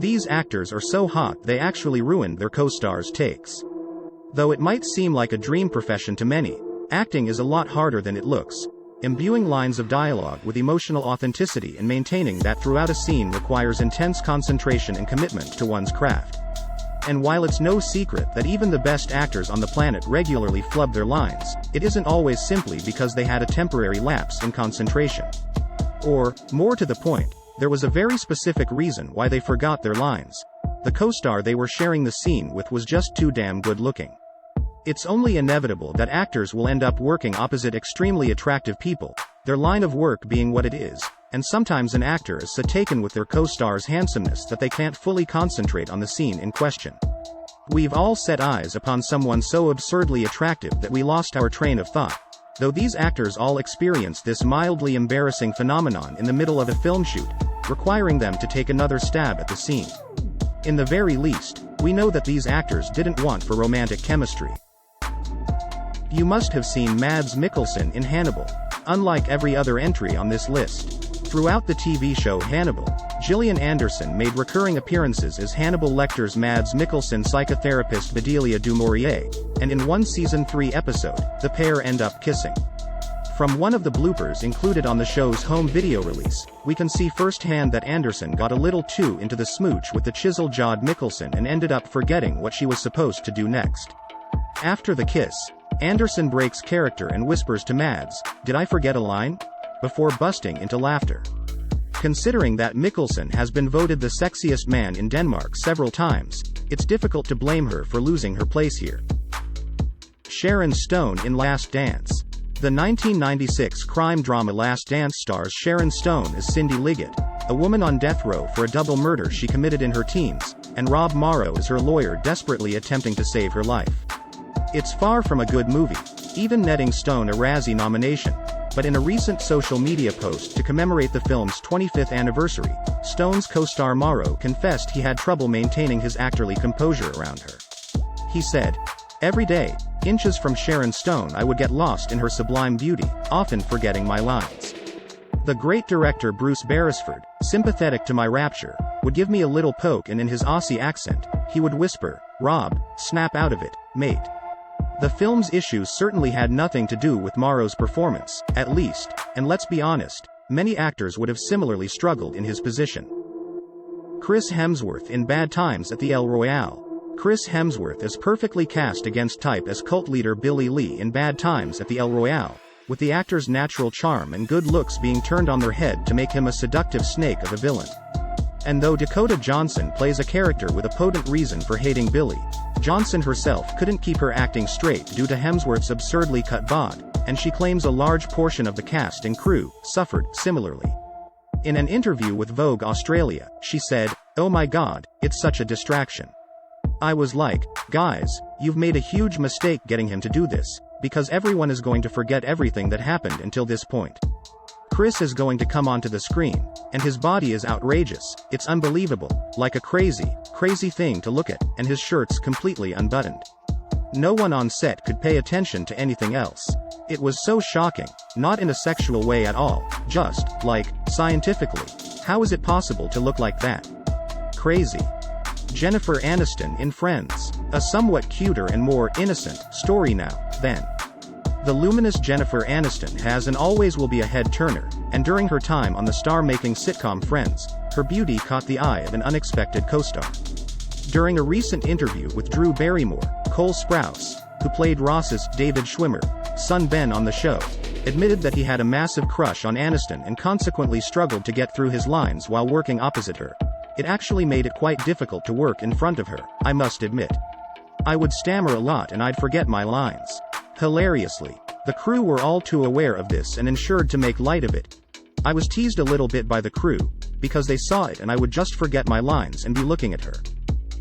These actors are so hot they actually ruined their co-stars' takes. Though it might seem like a dream profession to many, acting is a lot harder than it looks. Imbuing lines of dialogue with emotional authenticity and maintaining that throughout a scene requires intense concentration and commitment to one's craft. And while it's no secret that even the best actors on the planet regularly flub their lines, it isn't always simply because they had a temporary lapse in concentration. Or, more to the point, there was a very specific reason why they forgot their lines. The co-star they were sharing the scene with was just too damn good looking. It's only inevitable that actors will end up working opposite extremely attractive people, their line of work being what it is, and sometimes an actor is so taken with their co-star's handsomeness that they can't fully concentrate on the scene in question. We've all set eyes upon someone so absurdly attractive that we lost our train of thought. Though these actors all experienced this mildly embarrassing phenomenon in the middle of a film shoot, requiring them to take another stab at the scene. In the very least, we know that these actors didn't want for romantic chemistry. You must have seen Mads Mikkelsen in Hannibal. Unlike every other entry on this list, throughout the TV show Hannibal, Gillian Anderson made recurring appearances as Hannibal Lecter's Mads Mikkelsen psychotherapist Bedelia du Maurier, and in one season 3 episode, the pair end up kissing. From one of the bloopers included on the show's home video release, we can see firsthand that Anderson got a little too into the smooch with the chisel-jawed Mikkelsen and ended up forgetting what she was supposed to do next. After the kiss, Anderson breaks character and whispers to Mads, "Did I forget a line?" before busting into laughter. Considering that Mikkelsen has been voted the sexiest man in Denmark several times, it's difficult to blame her for losing her place here. Sharon Stone in Last Dance. The 1996 crime drama Last Dance stars Sharon Stone as Cindy Liggett, a woman on death row for a double murder she committed in her teens, and Rob Morrow as her lawyer desperately attempting to save her life. It's far from a good movie, even netting Stone a Razzie nomination. But in a recent social media post to commemorate the film's 25th anniversary, Stone's co-star Morrow confessed he had trouble maintaining his actorly composure around her. He said, "Every day, inches from Sharon Stone I would get lost in her sublime beauty, often forgetting my lines. The great director Bruce Beresford, sympathetic to my rapture, would give me a little poke and in his Aussie accent, he would whisper, 'Rob, snap out of it, mate.'" The film's issues certainly had nothing to do with Morrow's performance, at least, and let's be honest, many actors would have similarly struggled in his position. Chris Hemsworth in Bad Times at the El Royale. Chris Hemsworth is perfectly cast against type as cult leader Billy Lee in Bad Times at the El Royale, with the actor's natural charm and good looks being turned on their head to make him a seductive snake of a villain. And though Dakota Johnson plays a character with a potent reason for hating Billy, Johnson herself couldn't keep her acting straight due to Hemsworth's absurdly cut bod, and she claims a large portion of the cast and crew suffered similarly. In an interview with Vogue Australia, she said, "Oh my god, it's such a distraction. I was like, guys, you've made a huge mistake getting him to do this, because everyone is going to forget everything that happened until this point. Chris is going to come onto the screen, and his body is outrageous, it's unbelievable, like a crazy thing to look at, and his shirt's completely unbuttoned. No one on set could pay attention to anything else. It was so shocking, not in a sexual way at all, just, like, scientifically. How is it possible to look like that? Crazy." Jennifer Aniston in Friends. A somewhat cuter and more innocent story now, then. The luminous Jennifer Aniston has and always will be a head-turner, and during her time on the star-making sitcom Friends, her beauty caught the eye of an unexpected co-star. During a recent interview with Drew Barrymore, Cole Sprouse, who played Ross's David Schwimmer, son Ben on the show, admitted that he had a massive crush on Aniston and consequently struggled to get through his lines while working opposite her. It actually made it quite difficult to work in front of her, I must admit. I would stammer a lot and I'd forget my lines. Hilariously, the crew were all too aware of this and ensured to make light of it. I was teased a little bit by the crew, because they saw it and I would just forget my lines and be looking at her.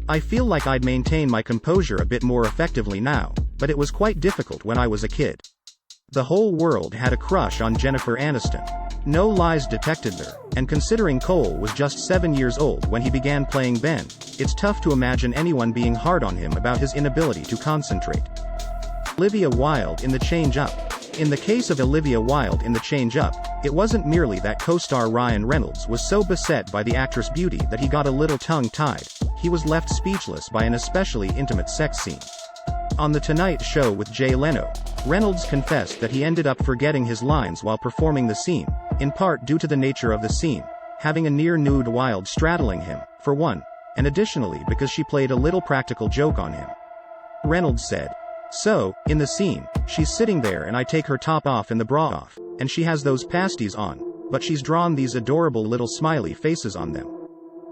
I feel like I'd maintain my composure a bit more effectively now, but it was quite difficult when I was a kid. The whole world had a crush on Jennifer Aniston. No lies detected there, and considering Cole was just 7 years old when he began playing Ben, it's tough to imagine anyone being hard on him about his inability to concentrate. Olivia Wilde in The Change Up. In the case of Olivia Wilde in The Change Up, it wasn't merely that co-star Ryan Reynolds was so beset by the actress' beauty that he got a little tongue-tied, he was left speechless by an especially intimate sex scene. On The Tonight Show with Jay Leno, Reynolds confessed that he ended up forgetting his lines while performing the scene, in part due to the nature of the scene, having a near-nude Wilde straddling him, for one, and additionally because she played a little practical joke on him. Reynolds said, "So, in the scene, she's sitting there and I take her top off and the bra off, and she has those pasties on, but she's drawn these adorable little smiley faces on them.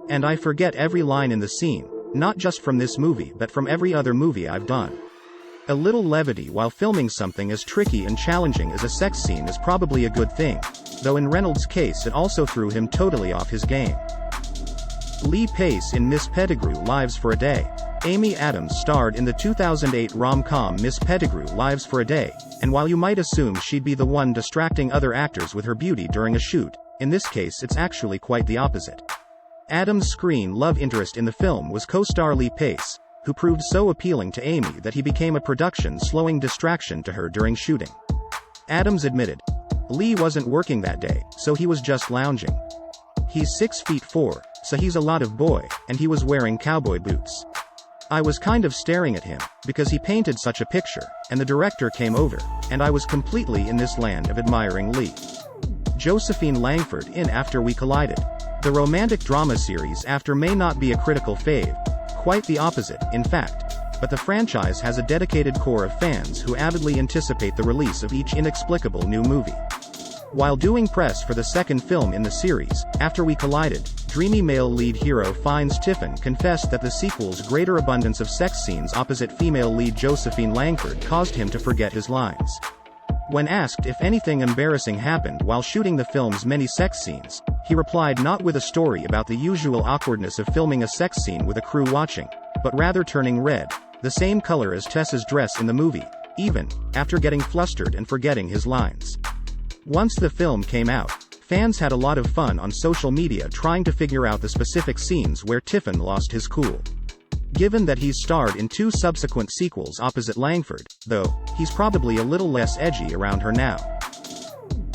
And I forget every line in the scene, not just from this movie but from every other movie I've done." A little levity while filming something as tricky and challenging as a sex scene is probably a good thing, though in Reynolds' case it also threw him totally off his game. Lee Pace in Miss Pettigrew Lives for a Day. Amy Adams starred in the 2008 rom-com Miss Pettigrew Lives for a Day, and while you might assume she'd be the one distracting other actors with her beauty during a shoot, in this case it's actually quite the opposite. Adams' screen love interest in the film was co-star Lee Pace, who proved so appealing to Amy that he became a production-slowing distraction to her during shooting. Adams admitted, "Lee wasn't working that day, so he was just lounging. He's 6'4", so he's a lot of boy, and he was wearing cowboy boots. I was kind of staring at him, because he painted such a picture, and the director came over, and I was completely in this land of admiring Lee." Josephine Langford in After We Collided. The romantic drama series After may not be a critical fave, quite the opposite, in fact, but the franchise has a dedicated core of fans who avidly anticipate the release of each inexplicable new movie. While doing press for the second film in the series, After We Collided, dreamy male lead hero Fiennes Tiffin confessed that the sequel's greater abundance of sex scenes opposite female lead Josephine Langford caused him to forget his lines. When asked if anything embarrassing happened while shooting the film's many sex scenes, he replied not with a story about the usual awkwardness of filming a sex scene with a crew watching, but rather turning red, the same color as Tessa's dress in the movie, even after getting flustered and forgetting his lines. Once the film came out, fans had a lot of fun on social media trying to figure out the specific scenes where Tiffin lost his cool. Given that he's starred in 2 subsequent sequels opposite Langford, though, he's probably a little less edgy around her now.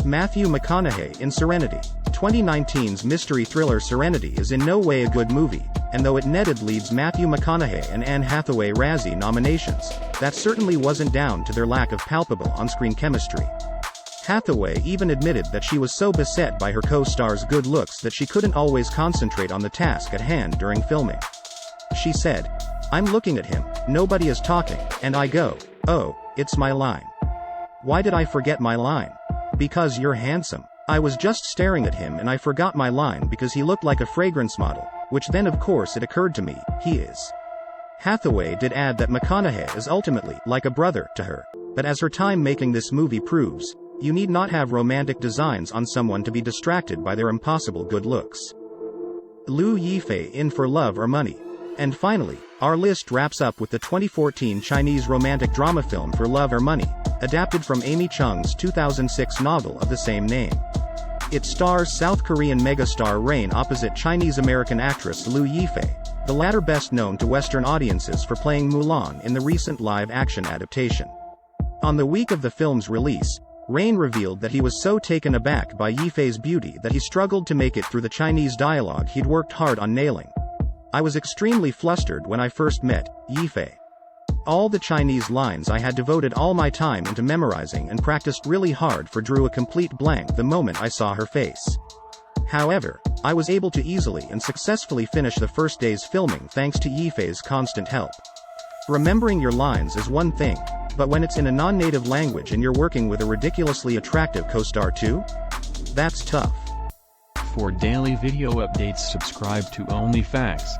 Matthew McConaughey in Serenity. 2019's mystery thriller Serenity is in no way a good movie, and though it netted leads Matthew McConaughey and Anne Hathaway Razzie nominations, that certainly wasn't down to their lack of palpable on-screen chemistry. Hathaway even admitted that she was so beset by her co-star's good looks that she couldn't always concentrate on the task at hand during filming. She said, "I'm looking at him, nobody is talking, and I go, oh, it's my line. Why did I forget my line? Because you're handsome. I was just staring at him and I forgot my line because he looked like a fragrance model, which then of course it occurred to me, he is." Hathaway did add that McConaughey is ultimately like a brother to her, but as her time making this movie proves, you need not have romantic designs on someone to be distracted by their impossible good looks. Liu Yifei in For Love or Money. And finally, our list wraps up with the 2014 Chinese romantic drama film For Love or Money, adapted from Amy Chung's 2006 novel of the same name. It stars South Korean megastar Rain opposite Chinese-American actress Liu Yifei, the latter best known to Western audiences for playing Mulan in the recent live-action adaptation. On the week of the film's release, Rain revealed that he was so taken aback by Yifei's beauty that he struggled to make it through the Chinese dialogue he'd worked hard on nailing. "I was extremely flustered when I first met Yifei. All the Chinese lines I had devoted all my time into memorizing and practiced really hard for drew a complete blank the moment I saw her face. However, I was able to easily and successfully finish the first day's filming thanks to Yifei's constant help. Remembering your lines is one thing, but when it's in a non-native language and you're working with a ridiculously attractive co-star too? That's tough." For daily video updates, subscribe to Only Facts.